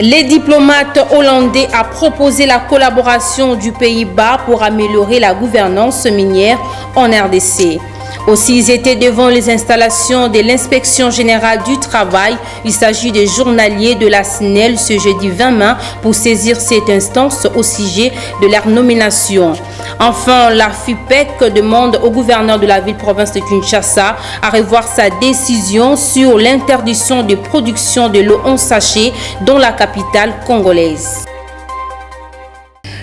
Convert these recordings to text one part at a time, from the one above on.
Les diplomates hollandais ont proposé la collaboration du Pays-Bas pour améliorer la gouvernance minière en RDC. Aussi, ils étaient devant les installations de l'Inspection générale du travail. Il s'agit des journaliers de la SNEL ce jeudi 20 mai pour saisir cette instance au sujet de leur nomination. Enfin, la FUPEC demande au gouverneur de la ville-province de Kinshasa à revoir sa décision sur l'interdiction de production de l'eau en sachet dans la capitale congolaise.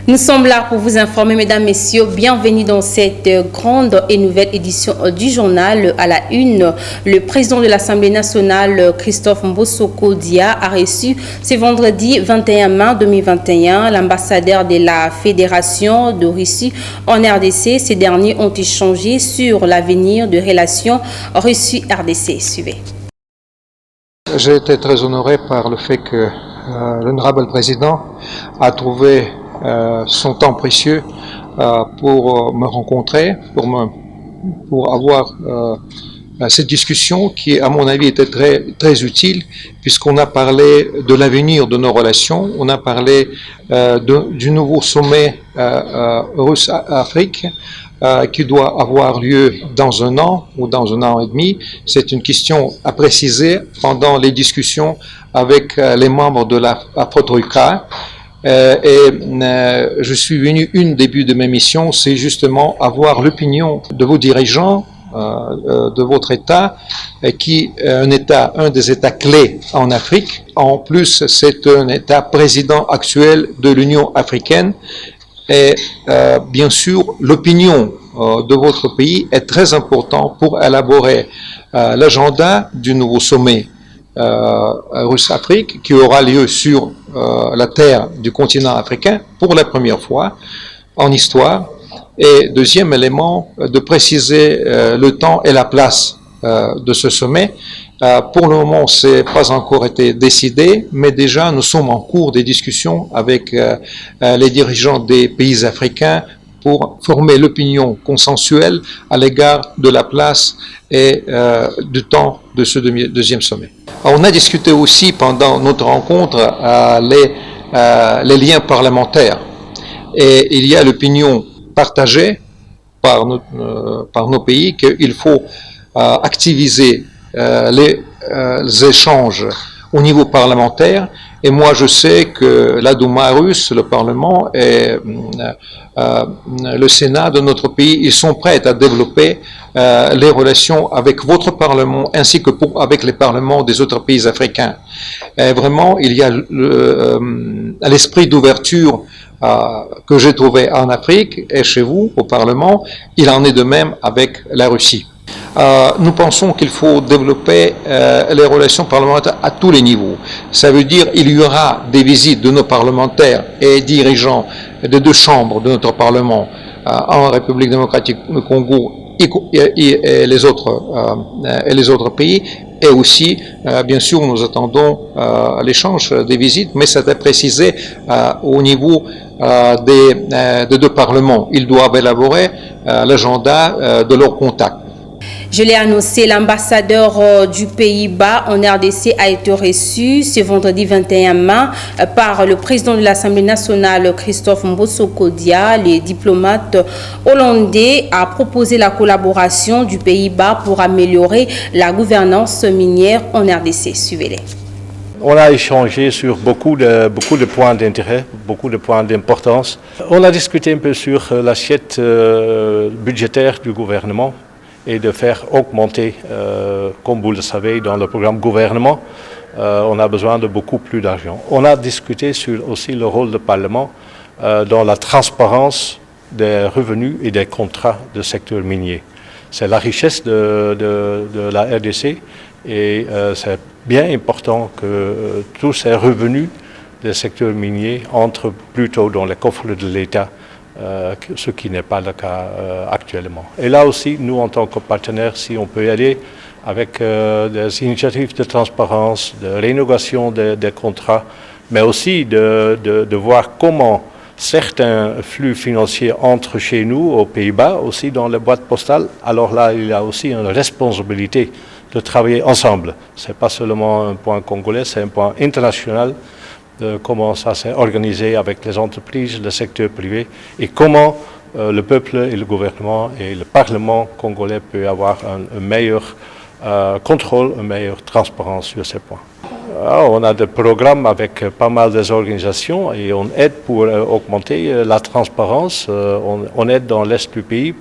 Nous sommes là pour vous informer, mesdames, messieurs. Bienvenue dans cette grande et nouvelle édition du journal. À la une, le président de l'Assemblée nationale, Christophe Mbossoko-Dia, a reçu ce vendredi 21 mai 2021 l'ambassadeur de la Fédération de Russie en RDC. Ces derniers ont échangé sur l'avenir de relations Russie-RDC. Suivez. J'ai été très honoré par le fait que l'honorable président a trouvé son temps précieux pour me rencontrer, pour avoir cette discussion qui, à mon avis, était très utile, puisqu'on a parlé de l'avenir de nos relations, on a parlé du nouveau sommet Russe-Afrique qui doit avoir lieu dans un an ou dans un an et demi. C'est une question à préciser pendant les discussions avec les membres de la Troïka. Je suis venu, une des buts de mes missions, c'est justement avoir l'opinion de vos dirigeants, de votre État, qui est un des États clés en Afrique. En plus, c'est un État président actuel de l'Union africaine. Et bien sûr, l'opinion de votre pays est très importante pour élaborer l'agenda du nouveau sommet Russe-Afrique qui aura lieu sur la terre du continent africain pour la première fois en histoire. Et deuxième élément, de préciser le temps et la place de ce sommet. Pour le moment, c'est pas encore été décidé, mais déjà nous sommes en cours des discussions avec les dirigeants des pays africains pour former l'opinion consensuelle à l'égard de la place et du temps de ce deuxième sommet. On a discuté aussi pendant notre rencontre les liens parlementaires et il y a l'opinion partagée par nos pays qu'il faut activiser les échanges au niveau parlementaire. Et moi, je sais que la Douma russe, le Parlement et le Sénat de notre pays, ils sont prêts à développer les relations avec votre Parlement ainsi que avec les parlements des autres pays africains. Et vraiment, il y a l'esprit d'ouverture que j'ai trouvé en Afrique et chez vous, au Parlement. Il en est de même avec la Russie. Nous pensons qu'il faut développer les relations parlementaires à tous les niveaux. Ça veut dire qu'il y aura des visites de nos parlementaires et dirigeants des deux chambres de notre Parlement en République démocratique du Congo et les autres pays. Et aussi, bien sûr, nous attendons l'échange des visites, mais c'est à préciser au niveau des deux parlements. Ils doivent élaborer l'agenda de leurs contacts. Je l'ai annoncé, l'ambassadeur du Pays-Bas en RDC a été reçu ce vendredi 21 mai par le président de l'Assemblée nationale, Christophe Mbossoko-Dia. Les diplomates hollandais a proposé la collaboration du Pays-Bas pour améliorer la gouvernance minière en RDC. Suivez-les. On a échangé sur beaucoup de points d'intérêt, beaucoup de points d'importance. On a discuté un peu sur l'assiette budgétaire du gouvernement et de faire augmenter, comme vous le savez, dans le programme gouvernement, on a besoin de beaucoup plus d'argent. On a discuté sur aussi le rôle du Parlement dans la transparence des revenus et des contrats du secteur minier. C'est la richesse de la RDC et c'est bien important que tous ces revenus du secteur minier entrent plutôt dans les coffres de l'État, ce qui n'est pas le cas actuellement. Et là aussi, nous en tant que partenaires, si on peut y aller avec des initiatives de transparence, de rénégociation des contrats, mais aussi de voir comment certains flux financiers entrent chez nous, aux Pays-Bas, aussi dans les boîtes postales. Alors là, il y a aussi une responsabilité de travailler ensemble. Ce n'est pas seulement un point congolais, c'est un point international. de comment ça s'est organisé avec les entreprises, le secteur privé et comment le peuple et le gouvernement et le Parlement congolais peuvent avoir un meilleur contrôle, une meilleure transparence sur ces points. On a des programmes avec pas mal d'organisations et on aide pour augmenter la transparence. On aide dans l'est du pays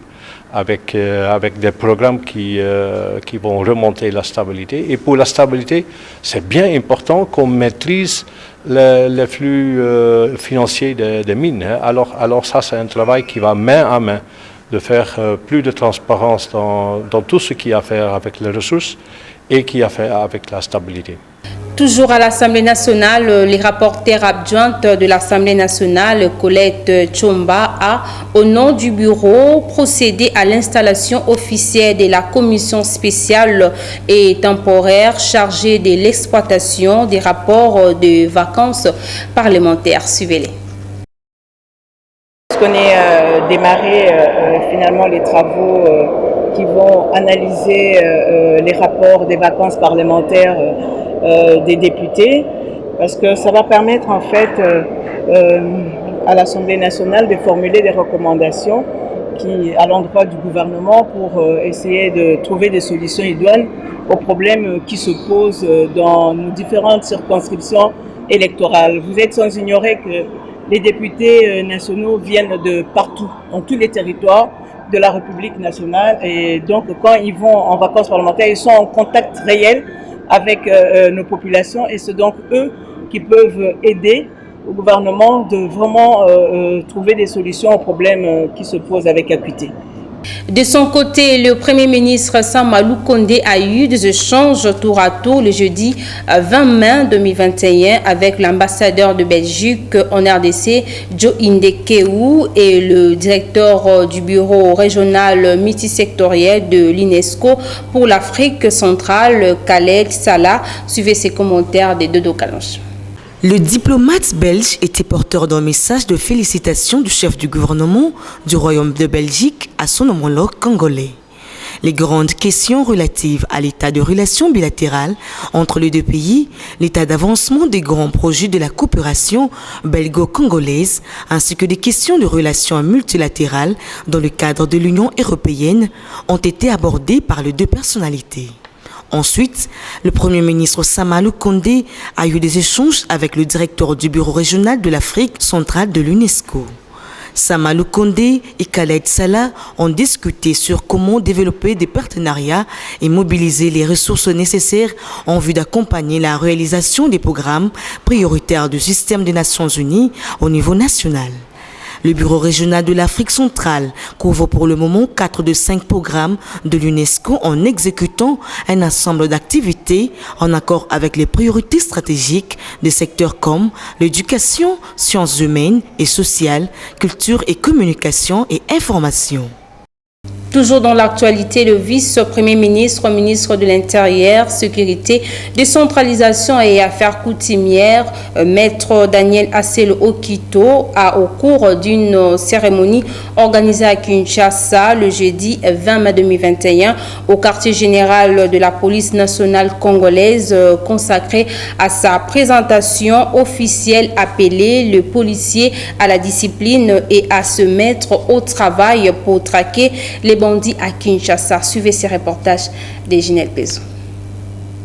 avec des programmes qui vont remonter la stabilité. Et pour la stabilité, c'est bien important qu'on maîtrise les flux financiers des mines. Alors ça, c'est un travail qui va main à main de faire plus de transparence dans tout ce qui a à faire avec les ressources et qui a à faire avec la stabilité. Toujours à l'Assemblée nationale, les rapporteurs adjointes de l'Assemblée nationale, Colette Tchomba, a, au nom du bureau, procédé à l'installation officielle de la commission spéciale et temporaire chargée de l'exploitation des rapports de vacances parlementaires. Suivez-les. On est démarré finalement les travaux qui vont analyser les rapports des vacances parlementaires des députés, parce que ça va permettre en fait à l'Assemblée nationale de formuler des recommandations à l'endroit du gouvernement pour essayer de trouver des solutions idoines aux problèmes qui se posent dans nos différentes circonscriptions électorales. vous êtes sans ignorer que les députés nationaux viennent de partout, dans tous les territoires de la République nationale. Et donc, quand ils vont en vacances parlementaires, ils sont en contact réel avec nos populations. Et c'est donc eux qui peuvent aider au gouvernement de vraiment trouver des solutions aux problèmes qui se posent avec acuité. De son côté, le Premier ministre Samalou Kondé a eu des échanges tour à tour le jeudi 20 mai 2021 avec l'ambassadeur de Belgique en RDC, Joe Indekeou, et le directeur du bureau régional multisectoriel de l'UNESCO pour l'Afrique centrale, Khaled Salah. Suivez ses commentaires de Dodo Kalonche. Le diplomate belge était porteur d'un message de félicitations du chef du gouvernement du Royaume de Belgique à son homologue congolais. Les grandes questions relatives à l'état de relations bilatérales entre les deux pays, l'état d'avancement des grands projets de la coopération belgo-congolaise, ainsi que des questions de relations multilatérales dans le cadre de l'Union européenne ont été abordées par les deux personnalités. Ensuite, le Premier ministre Samalou Kondé a eu des échanges avec le directeur du bureau régional de l'Afrique centrale de l'UNESCO. Samalou Kondé et Khaled Salah ont discuté sur comment développer des partenariats et mobiliser les ressources nécessaires en vue d'accompagner la réalisation des programmes prioritaires du système des Nations Unies au niveau national. Le bureau régional de l'Afrique centrale couvre pour le moment 4 de 5 programmes de l'UNESCO en exécutant un ensemble d'activités en accord avec les priorités stratégiques des secteurs comme l'éducation, sciences humaines et sociales, culture et communication et information. Toujours dans l'actualité, le vice-premier ministre, ministre de l'Intérieur, Sécurité, Décentralisation et Affaires coutumières, Maître Daniel Asselo Okito, a, au cours d'une cérémonie organisée à Kinshasa le jeudi 20 mai 2021 au quartier général de la police nationale congolaise, consacré à sa présentation officielle appelée le policier à la discipline et à se mettre au travail pour traquer les bandits à Kinshasa. Suivez ces reportages de Ginelle Pézou.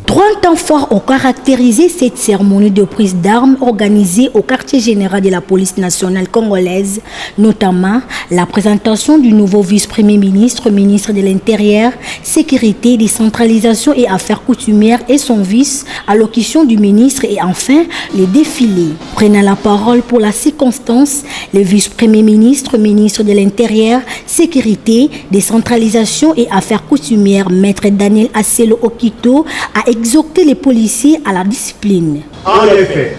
3 temps forts ont caractérisé cette cérémonie de prise d'armes organisée au quartier général de la police nationale congolaise, notamment la présentation du nouveau vice-premier ministre, ministre de l'Intérieur, Sécurité, Décentralisation et Affaires coutumières et son vice, allocution du ministre et enfin les défilés. Prenant la parole pour la circonstance, le vice-premier ministre, ministre de l'Intérieur, Sécurité, Décentralisation et Affaires coutumières, Maître Daniel Asselo Okito, a exhorter les policiers à la discipline. En effet,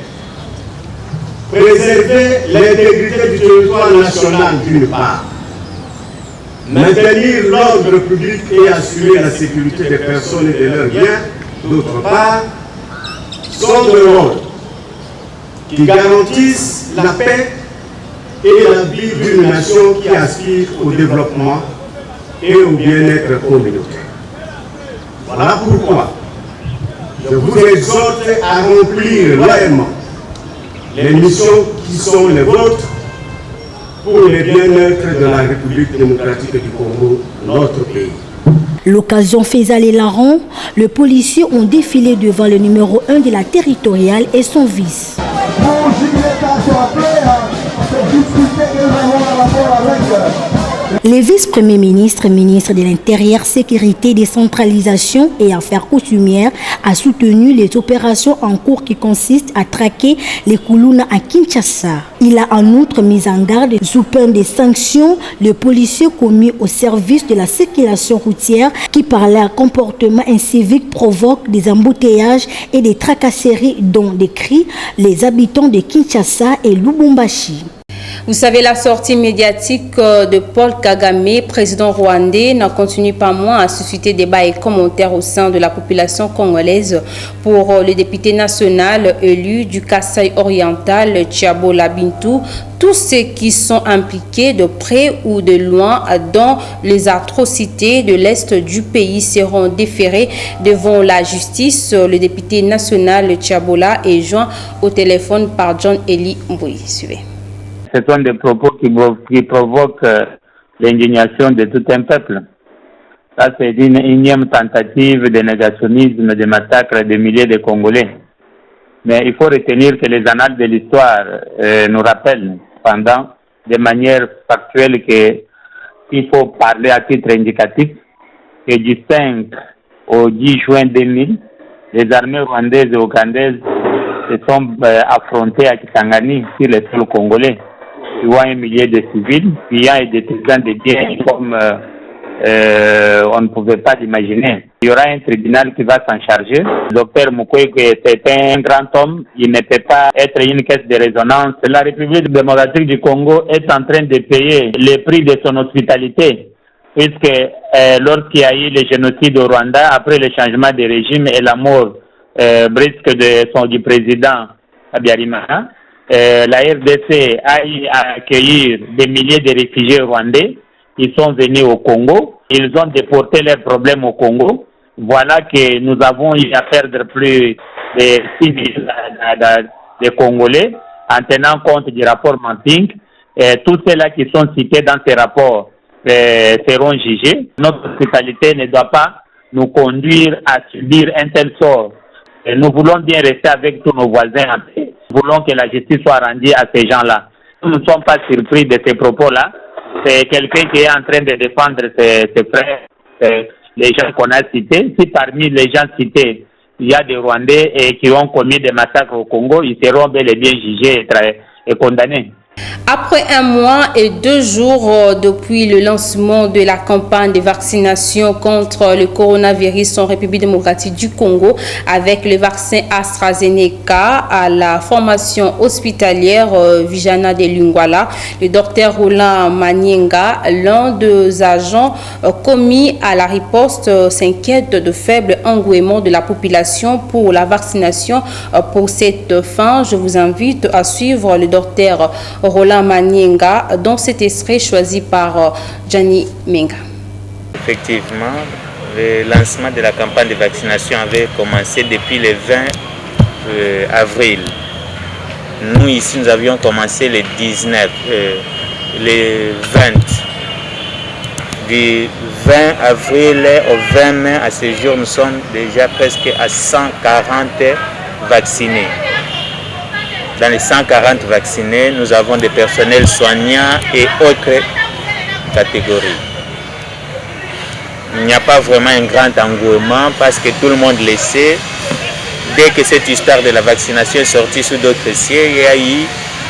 préserver l'intégrité du territoire national d'une part, maintenir l'ordre public et assurer la sécurité des personnes et de leurs biens d'autre part, sont des rôles qui garantissent la paix et la vie d'une nation qui aspire au développement et au bien-être communautaire. Voilà pourquoi je vous exhorte à remplir loyalement les missions qui sont les vôtres pour le bien-être de la République démocratique du Congo, notre pays. L'occasion Faisal et Laron, les policiers ont défilé devant le numéro 1 de la territoriale et son vice. Les vice-premiers ministres, ministres de l'Intérieur, Sécurité, Décentralisation et Affaires coutumières a soutenu les opérations en cours qui consistent à traquer les Koulouna à Kinshasa. Il a en outre mis en garde sous peine des sanctions les policiers commis au service de la circulation routière qui par leur comportement incivique provoquent des embouteillages et des tracasseries dont décrit les habitants de Kinshasa et Lubumbashi. Vous savez, la sortie médiatique de Paul Kagame, président rwandais, n'en continue pas moins à susciter débats et commentaires au sein de la population congolaise. Pour le député national élu du Kasaï oriental, Tchabola Bintou, tous ceux qui sont impliqués de près ou de loin dans les atrocités de l'Est du pays seront déférés devant la justice. Le député national Tchabola est joint au téléphone par John Eli Mbouy. Suivez. Ce sont des propos qui provoquent l'indignation de tout un peuple. Ça, c'est une énième tentative de négationnisme, de massacre de milliers de Congolais. Mais il faut retenir que les annales de l'histoire nous rappellent, cependant, de manière factuelle, qu'il faut parler à titre indicatif, que du 5 au 10 juin 2000, les armées rwandaises et ougandaises se sont affrontées à Kisangani sur le sol congolais, tuant un millier de civils, tuant et détruisant des biens comme on ne pouvait pas l'imaginer. Il y aura un tribunal qui va s'en charger. Le docteur Mukwege, c'est un grand homme, il ne peut pas être une caisse de résonance. La République démocratique du Congo est en train de payer le prix de son hospitalité, puisque lorsqu'il y a eu le génocide au Rwanda, après le changement de régime et la mort brusque du président Habyarimana, la RDC a accueilli des milliers de réfugiés rwandais. Ils sont venus au Congo, ils ont déporté leurs problèmes au Congo. Voilà que nous avons eu à perdre plus de 6 000 de Congolais en tenant compte du rapport Mamping. Tous ceux-là qui sont cités dans ces rapports seront jugés. Notre hospitalité ne doit pas nous conduire à subir un tel sort. Nous voulons bien rester avec tous nos voisins en paix. Nous voulons que la justice soit rendue à ces gens-là. Nous ne sommes pas surpris de ces propos-là. C'est quelqu'un qui est en train de défendre ses frères, les gens qu'on a cités. Si parmi les gens cités, il y a des Rwandais qui ont commis des massacres au Congo, ils seront bel et bien jugés et condamnés. Après 1 mois et 2 jours depuis le lancement de la campagne de vaccination contre le coronavirus en République démocratique du Congo avec le vaccin AstraZeneca à la formation hospitalière Vijana de Lingwala, le docteur Roland Manienga, l'un des agents commis à la riposte, s'inquiète de faible engouement de la population pour la vaccination. Pour cette fin, je vous invite à suivre le docteur Roland Manienga dans cet extrait choisi par Gianni Menga. Effectivement, le lancement de la campagne de vaccination avait commencé depuis le 20 avril. Nous ici, nous avions commencé le 19, le 20. Du 20 avril au 20 mai, à ce jour, nous sommes déjà presque à 140 vaccinés. Dans les 140 vaccinés, nous avons des personnels soignants et autres catégories. Il n'y a pas vraiment un grand engouement parce que tout le monde le sait. Dès que cette histoire de la vaccination est sortie sous d'autres cieux, il y a eu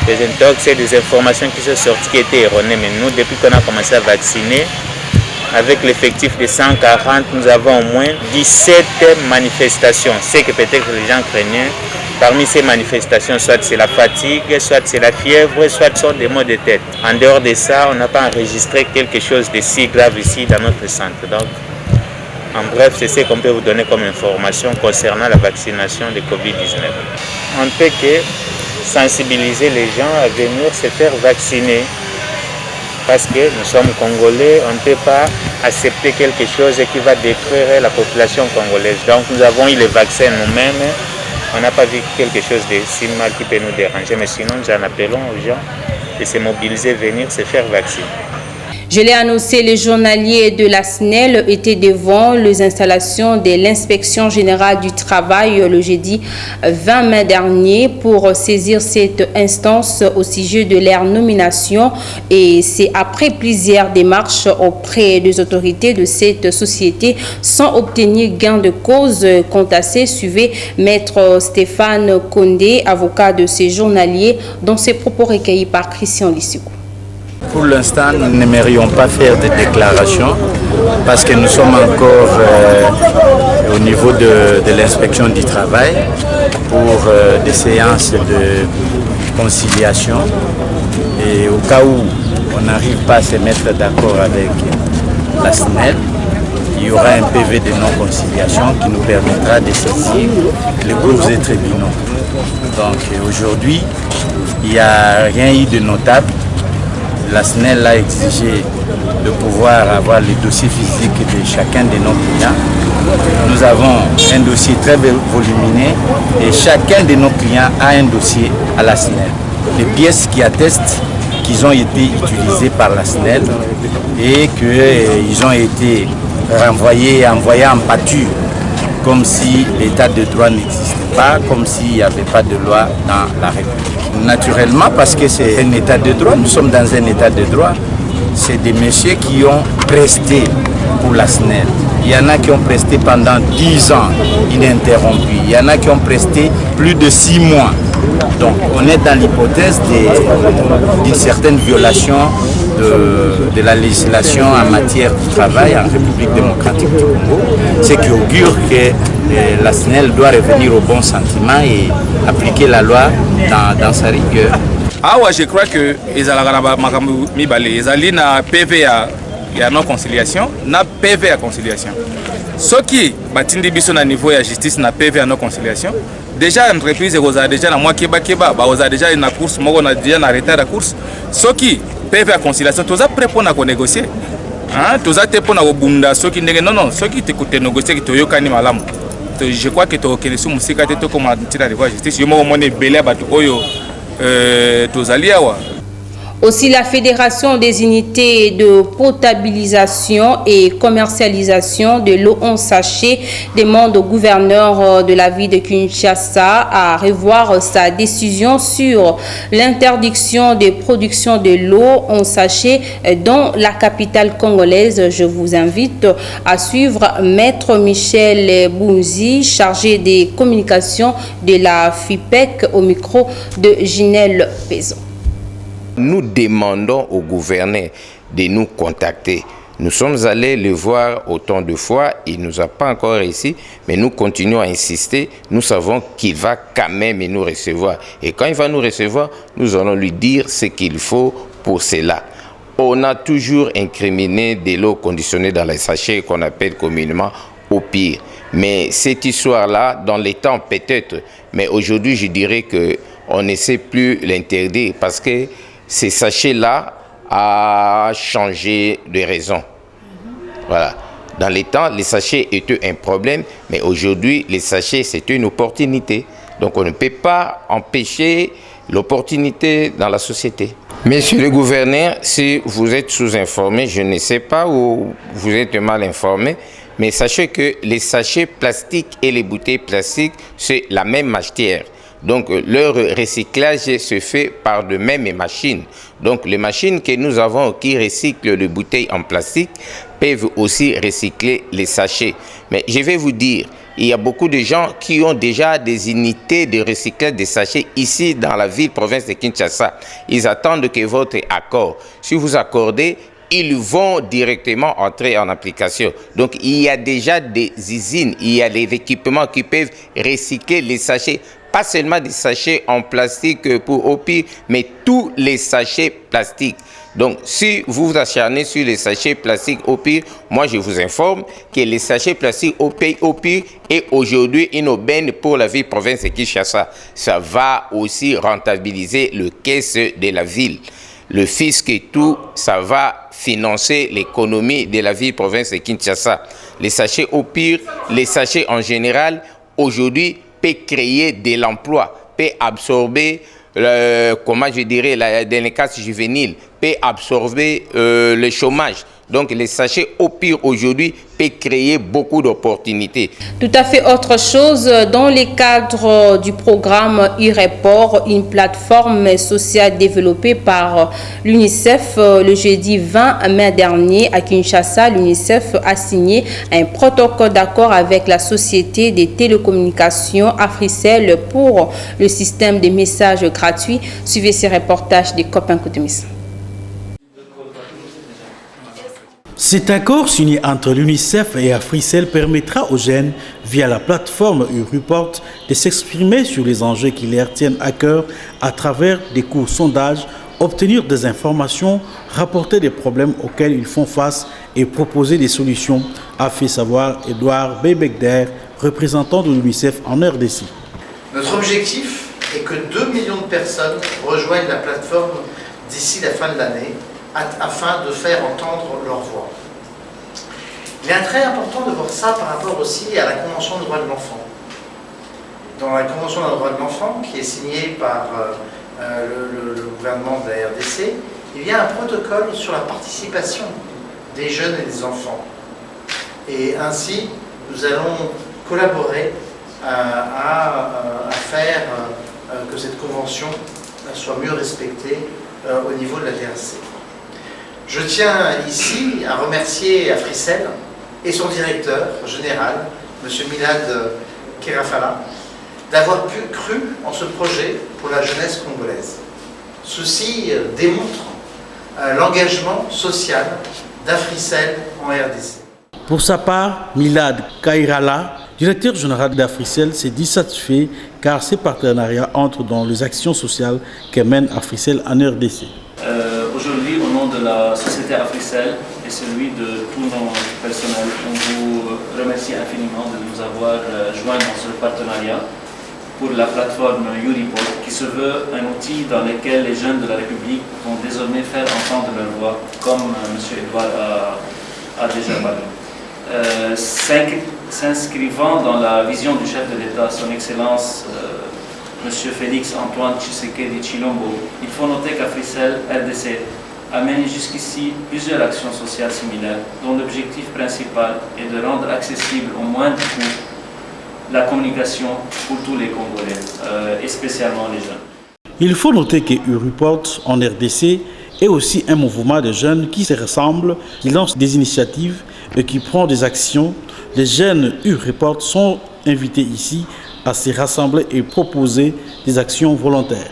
des intox et des informations qui sont sorties qui étaient erronées. Mais nous, depuis qu'on a commencé à vacciner, avec l'effectif de 140, nous avons au moins 17 manifestations. C'est que peut-être les gens craignaient. Parmi ces manifestations, soit c'est la fatigue, soit c'est la fièvre, soit ce sont des maux de tête. En dehors de ça, on n'a pas enregistré quelque chose de si grave ici dans notre centre. Donc, en bref, c'est ce qu'on peut vous donner comme information concernant la vaccination de Covid-19. On ne peut que sensibiliser les gens à venir se faire vacciner. Parce que nous sommes Congolais, on ne peut pas accepter quelque chose qui va détruire la population congolaise. Donc nous avons eu les vaccins nous-mêmes. On n'a pas vu quelque chose de si mal qui peut nous déranger, mais sinon nous en appelons aux gens de se mobiliser, venir se faire vacciner. Je l'ai annoncé, les journaliers de la SNEL étaient devant les installations de l'inspection générale du travail le jeudi 20 mai dernier pour saisir cette instance au sujet de leur nomination, et c'est après plusieurs démarches auprès des autorités de cette société sans obtenir gain de cause. Quant à ces suivait Maître Stéphane Condé, avocat de ces journaliers, dont ces propos recueillis par Christian Lissoukou. Pour l'instant, nous n'aimerions pas faire de déclarations parce que nous sommes encore au niveau de l'inspection du travail pour des séances de conciliation. Et au cas où on n'arrive pas à se mettre d'accord avec la SNEL, il y aura un PV de non-conciliation qui nous permettra de saisir les cours et tribunaux. Donc aujourd'hui, il n'y a rien eu de notable. La SNEL a exigé de pouvoir avoir les dossiers physiques de chacun de nos clients. Nous avons un dossier très volumineux et chacun de nos clients a un dossier à la SNEL. Les pièces qui attestent qu'ils ont été utilisés par la SNEL et qu'ils ont été renvoyés, envoyés en pâture, comme si l'état de droit n'existait pas, comme s'il n'y avait pas de loi dans la République. Naturellement, parce que c'est un état de droit, nous sommes dans un état de droit, c'est des messieurs qui ont presté pour la SNEL. Il y en a qui ont presté pendant 10 ans ininterrompus, il y en a qui ont presté plus de 6 mois. Donc on est dans l'hypothèse d'une certaine violation de la législation en matière de travail en République démocratique du Congo, ce qui augure que la SNEL doit revenir au bon sentiment et appliquer la loi dans sa rigueur. Ah ouais, je crois que les na PV à non conciliation, na PV à conciliation. Ce qui batindi biso na niveau de justice na PV à non conciliation. Déjà l'entreprise est déjà na moi keba déjà na course, moi on a déjà arrêté la course. Ce qui PV à conciliation, tous à prêt pour négocier. Hein, tous à te pour bunda, ceux qui non, ceux qui t'écoutent négocier qui te yokani malamu. Je crois que tu as connaissé musika te to comment tirer la justice. Je m'en monnaie belé batu oyo tous aliawa. Aussi, la Fédération des unités de potabilisation et commercialisation de l'eau en sachet demande au gouverneur de la ville de Kinshasa à revoir sa décision sur l'interdiction de production de l'eau en sachet dans la capitale congolaise. Je vous invite à suivre Maître Michel Bounzi, chargé des communications de la FIPEC, au micro de Ginelle Pézon. Nous demandons au gouverneur de nous contacter. Nous sommes allés le voir autant de fois, il ne nous a pas encore réussi, mais nous continuons à insister. Nous savons qu'il va quand même nous recevoir. Et quand il va nous recevoir, nous allons lui dire ce qu'il faut pour cela. On a toujours incriminé de l'eau conditionnée dans les sachets qu'on appelle communément au pire. Mais cette histoire-là, dans les temps peut-être, mais aujourd'hui je dirais qu'on ne sait plus l'interdire parce que ces sachets-là a changé de raison. Voilà. Dans les temps, les sachets étaient un problème, mais aujourd'hui, les sachets, c'est une opportunité. Donc, on ne peut pas empêcher l'opportunité dans la société. Monsieur le gouverneur, si vous êtes sous-informé, je ne sais pas où vous êtes mal informé, mais sachez que les sachets plastiques et les bouteilles plastiques, c'est la même matière. Donc, leur recyclage se fait par de mêmes machines. Donc, les machines que nous avons qui recyclent les bouteilles en plastique peuvent aussi recycler les sachets. Mais je vais vous dire, il y a beaucoup de gens qui ont déjà des unités de recyclage des sachets ici dans la ville, province de Kinshasa. Ils attendent que votre accord, si vous accordez, ils vont directement entrer en application. Donc, il y a déjà des usines, il y a des équipements qui peuvent recycler les sachets. Pas seulement des sachets en plastique pour OPI, mais tous les sachets plastiques. Donc, si vous vous acharnez sur les sachets plastiques OPI, moi je vous informe que les sachets plastiques OPI est aujourd'hui une aubaine pour la ville province de Kinshasa. Ça va aussi rentabiliser le caisse de la ville. Le fisc et tout, ça va financer l'économie de la ville province de Kinshasa. Les sachets OPI, les sachets en général, aujourd'hui, peut créer de l'emploi, peut absorber, comment je dirais, la délinquance juvénile, peut absorber le chômage. Donc les sachets au pire aujourd'hui peuvent créer beaucoup d'opportunités. Tout à fait autre chose, dans le cadre du programme e-report, une plateforme sociale développée par l'UNICEF le jeudi 20 mai dernier à Kinshasa, l'UNICEF a signé un protocole d'accord avec la société des télécommunications Africell pour le système de messages gratuits. Suivez ces reportages des copains Koutemis. Cet accord signé entre l'UNICEF et Africell permettra aux jeunes, via la plateforme e-report, de s'exprimer sur les enjeux qui leur tiennent à cœur à travers des courts sondages, obtenir des informations, rapporter des problèmes auxquels ils font face et proposer des solutions, a fait savoir Edouard Bebekder, représentant de l'UNICEF en RDC. Notre objectif est que 2 millions de personnes rejoignent la plateforme d'ici la fin de l'année, afin de faire entendre leur voix. Il est très important de voir ça par rapport aussi à la Convention des droits de l'enfant. Dans la Convention des droits de l'enfant, qui est signée par le gouvernement de la RDC, il y a un protocole sur la participation des jeunes et des enfants. Et ainsi, nous allons collaborer à faire que cette convention soit mieux respectée au niveau de la DRC. Je tiens ici à remercier Africell et son directeur général, M. Milad Kerafala, d'avoir cru en ce projet pour la jeunesse congolaise. Ceci démontre l'engagement social d'Africell en RDC. Pour sa part, Milad Kairala, directeur général d'Africell, s'est dit satisfait car ces partenariats entrent dans les actions sociales que mène Africell en RDC. Aujourd'hui, au nom de la société Africell et celui de tout nos personnels, on vous remercie infiniment de nous avoir joints dans ce partenariat pour la plateforme e-report qui se veut un outil dans lequel les jeunes de la République vont désormais faire entendre leur voix, comme M. Edouard a déjà parlé. S'inscrivant dans la vision du chef de l'État, son Excellence M. Félix Antoine Tshisekedi Tshilombo, il faut noter qu'Africell RDC a mené jusqu'ici plusieurs actions sociales similaires dont l'objectif principal est de rendre accessible au moindre coût la communication pour tous les Congolais, et spécialement les jeunes. Il faut noter que e-report en RDC est aussi un mouvement de jeunes qui se ressemblent, qui lancent des initiatives et qui prend des actions. Les jeunes e-report sont invités ici à se rassembler et proposer des actions volontaires.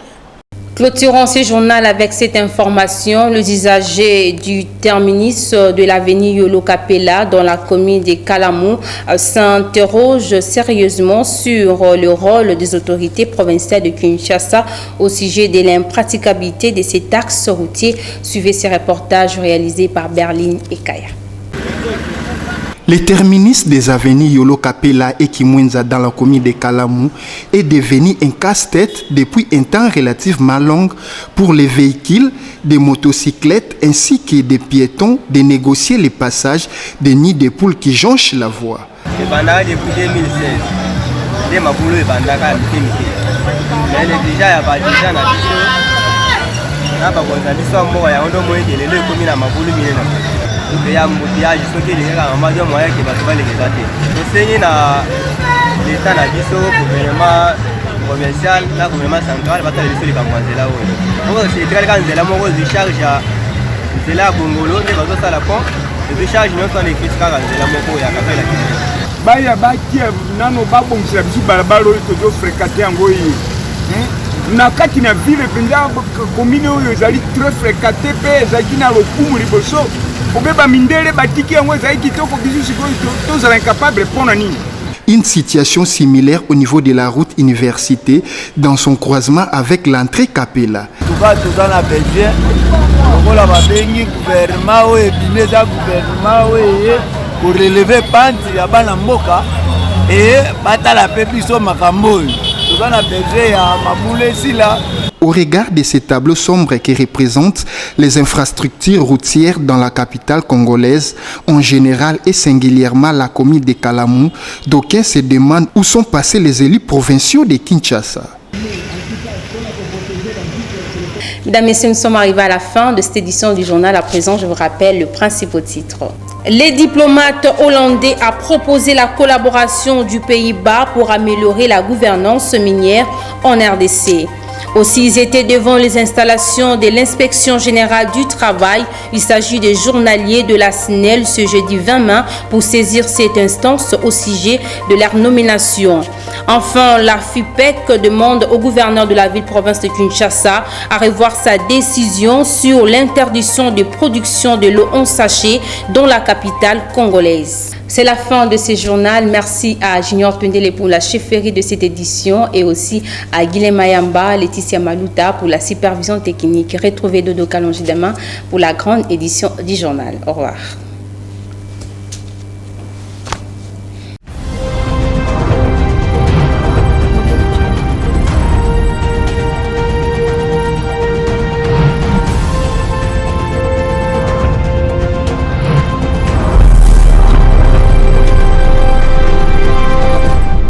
Clôturons ce journal avec cette information. Les usagers du terminus de l'avenue Yolo Capella dans la commune de Kalamou s'interrogent sérieusement sur le rôle des autorités provinciales de Kinshasa au sujet de l'impraticabilité de cet axe routier. Suivez ces reportages réalisés par Berlin et Kaya. Le terminus des avenues Yolo Capella et Kimwenza dans la commune de Kalamou est devenu un casse-tête depuis un temps relativement long pour les véhicules, des motocyclettes ainsi que des piétons de négocier les passages des nids de poules qui jonchent la voie. ya mbouteillage soki elingaka mamazi moyen ke bato balekeza te tosengi na leta na biso gouvernement provincial na gouvernement central batala biso likambo ya nzela oyo moko etikali kaka nzela moko zicharge ya nzela ya bongolo nde bazosala pont ezicharge nyonso ana ekisi kaka nzela moko ya kapela baya batia nano babongisela biso balabala oyo tozofréquente yango oyo na kati na ville mpenza commune oyo ezali très fréquenté mpe ezalaki na lokumu liboso obeba mindele batiki yango ezali kitoko biso sikoyo tozala incapable mpona nini. Une situation similaire au niveau de la route université dans son croisement avec l'entrée Capella. Toza na besoin lokola babengi gouvernement oyo ebimi eza gouvernement oyo pour relever pante ya bana mboka e batala mpe biso makambo oyo. au regard de ces tableaux sombres qui représentent les infrastructures routières dans la capitale congolaise en général et singulièrement la commune de Kalamu, d'aucuns se demandent où sont passés les élus provinciaux de Kinshasa. Mesdames et messieurs, nous sommes arrivés à la fin de cette édition du journal. À présent, je vous rappelle le principal titre. Les diplomates hollandais ont proposé la collaboration du Pays-Bas pour améliorer la gouvernance minière en RDC. Aussi, ils étaient devant les installations de l'Inspection générale du travail. Il s'agit des journaliers de la SNEL ce jeudi 20 mai pour saisir cette instance au sujet de leur nomination. Enfin, la FIPEC demande au gouverneur de la ville-province de Kinshasa à revoir sa décision sur l'interdiction de production de l'eau en sachet dans la capitale congolaise. C'est la fin de ce journal. Merci à Junior Pendele pour la chefferie de cette édition et aussi à Guilhem Mayamba, Laetitia Maluta pour la supervision technique. Retrouvez Dodo Kalonji demain pour la grande édition du journal. Au revoir.